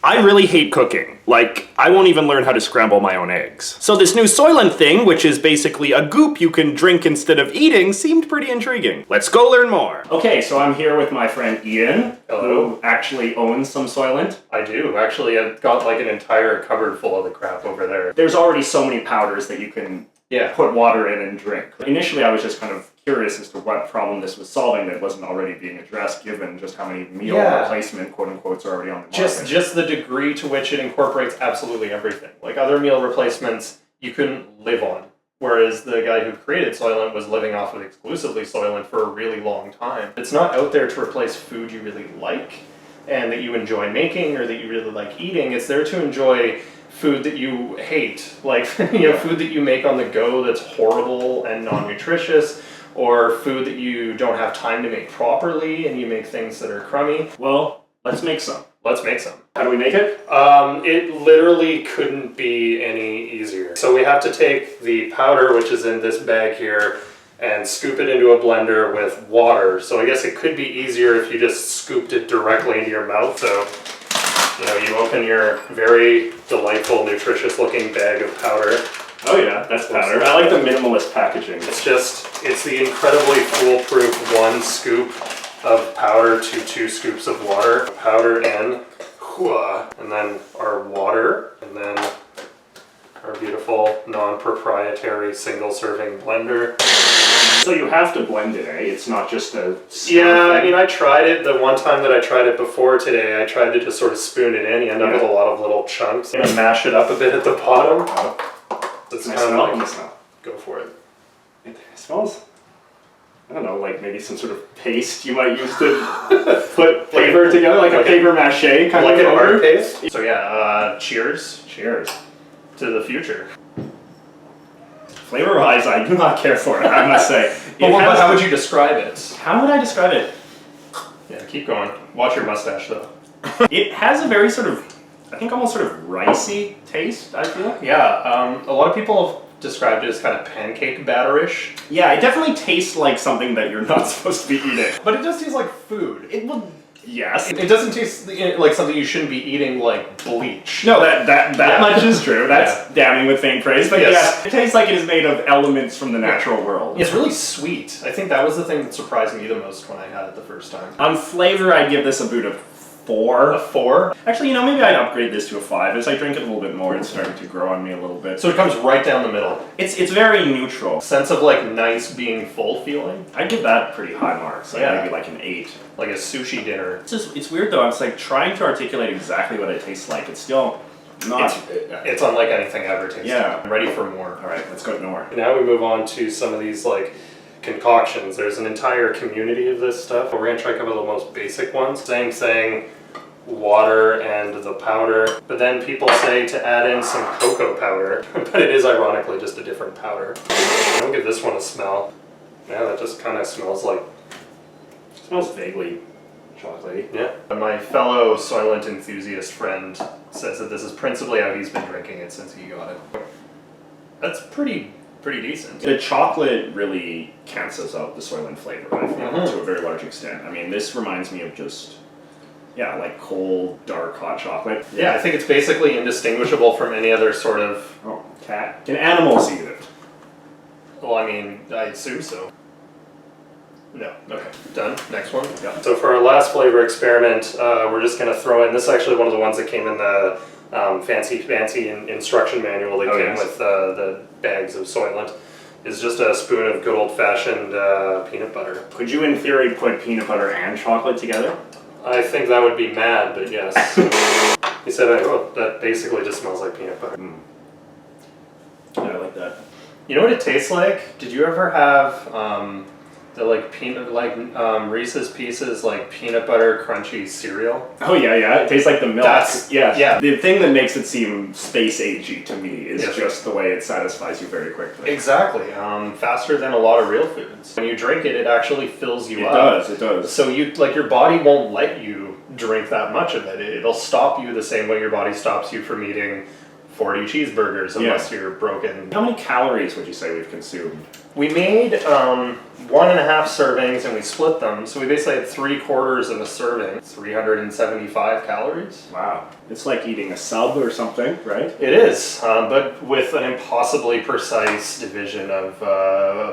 I really hate cooking. Like, I won't even learn how to scramble my own eggs. So this new Soylent thing, which is basically a goop you can drink instead of eating, seemed pretty intriguing. Let's go learn more. Okay, so I'm here with my friend Iain, who actually owns some Soylent. I do. Actually, I've got like an entire cupboard full of the crap over there. There's already so many powders that you can put water in and drink. Initially, I was just kind of curious as to what problem this was solving that wasn't already being addressed, given just how many meal replacement quote-unquotes are already on the market. Just the degree to which it incorporates absolutely everything. Like other meal replacements, you couldn't live on. Whereas the guy who created Soylent was living off of exclusively Soylent for a really long time. It's not out there to replace food you really like and that you enjoy making or that you really like eating. It's there to enjoy food that you hate, like food that you make on the go that's horrible and non-nutritious, or food that you don't have time to make properly and you make things that are crummy. Well, let's make some. Let's make some. How do we make it? It literally couldn't be any easier. So we have to take the powder, which is in this bag here, and scoop it into a blender with water. So I guess it could be easier if you just scooped it directly into your mouth. So you open your very delightful, nutritious-looking bag of powder. Oh yeah, that's powder. I like the minimalist packaging. It's the incredibly foolproof 1 scoop of powder to 2 scoops of water. Powder in, and then our water, and then our beautiful non-proprietary single-serving blender. So you have to blend it, eh? It's not just a... Yeah, I mean, I tried it. The one time that I tried it before today, I tried to just sort of spoon it in. You end up with a lot of little chunks. And mash it up a bit at the bottom. It's kind of like... Go for it. It smells... I don't know, like maybe some sort of paste you might use to put paper together, like a paper mache kind of. Like an art paste? So yeah, cheers. Cheers. To the future. Flavor-wise, I do not care for it, I must say. But how would you describe it? How would I describe it? Yeah, keep going. Watch your mustache, though. It has a very sort of, I think almost sort of ricey taste, I feel. Yeah, a lot of people have described it as kind of pancake batter-ish. Yeah, it definitely tastes like something that you're not supposed to be eating. But it does taste like food. Yes. It doesn't taste like something you shouldn't be eating, like bleach. No, that much is true. That's damning with faint praise. But yes, it tastes like it is made of elements from the natural world. It's really sweet. I think that was the thing that surprised me the most when I had it the first time. On flavor, I'd give this a boot of 4. A 4? Actually, maybe I'd upgrade this to a 5. As I drink it a little bit more, it's starting to grow on me a little bit. So it comes right down the middle. It's very neutral. Sense of like nice being full feeling. I'd give that pretty high marks. Maybe like an 8. Like a sushi dinner. It's weird though. It's like trying to articulate exactly what it tastes like. It's still not. It's unlike anything I've ever tasted. Yeah. I'm ready for more. All right, let's go more. Now we move on to some of these like concoctions. There's an entire community of this stuff. We're gonna try a couple of the most basic ones. Same thing. Water and the powder, but then people say to add in some cocoa powder, but it is ironically just a different powder. I'll give this one a smell. Yeah, that just kind of smells like... It smells vaguely chocolatey. Yeah. My fellow Soylent enthusiast friend says that this is principally how he's been drinking it since he got it. That's pretty decent. The chocolate really cancels out the Soylent flavor, I feel, to a very large extent. I mean, this reminds me of just... Yeah, like cold, dark, hot chocolate. Yeah, I think it's basically indistinguishable from any other sort of... Oh, cat. Can animals eat it? Well, I mean, I assume so. No. Okay. Done. Next one. Yeah. So for our last flavor experiment, we're just going to throw in... This is actually one of the ones that came in the fancy instruction manual that came with the bags of Soylent. Is just a spoon of good old-fashioned peanut butter. Could you, in theory, put peanut butter and chocolate together? I think that would be mad, but yes. He said, oh, that basically just smells like peanut butter. Yeah, I like that. You know what it tastes like? Did you ever have the Reese's Pieces peanut butter crunchy cereal? Oh yeah, it tastes like the milk. Yeah. The thing that makes it seem space agey to me is just the way it satisfies you very quickly. Exactly. Faster than a lot of real foods. When you drink it, it actually fills you up. It does. So your body won't let you drink that much of it. It'll stop you the same way your body stops you from eating 40 cheeseburgers unless you're broken. How many calories would you say we've consumed? We made 1.5 servings and we split them, so we basically had 3/4 of a serving, 375 calories. Wow. It's like eating a sub or something, right? It is, but with an impossibly precise division of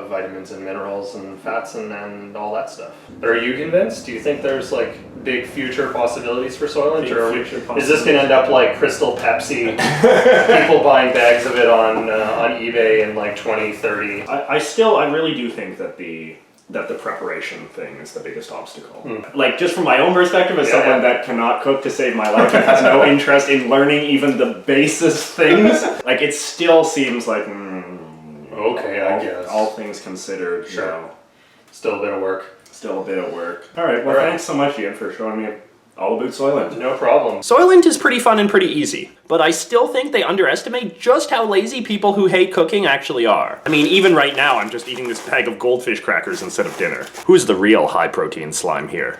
vitamins and minerals and fats and all that stuff. But are you convinced? Do you think there's like big future possibilities for Soylent? Is this going to end up like Crystal Pepsi, people buying bags of it on eBay in like 2030? I really do think that the preparation thing is the biggest obstacle. Like, just from my own perspective, as someone that cannot cook to save my life and has no interest in learning even the basest things, like, it still seems like, okay, I guess. All things considered, Sure. you know, Still a bit of work. still a bit of work. All right, well, thanks so much, Iain, for showing me all about Soylent. No problem. Soylent is pretty fun and pretty easy, but I still think they underestimate just how lazy people who hate cooking actually are. I mean, even right now, I'm just eating this bag of goldfish crackers instead of dinner. Who's the real high-protein slime here?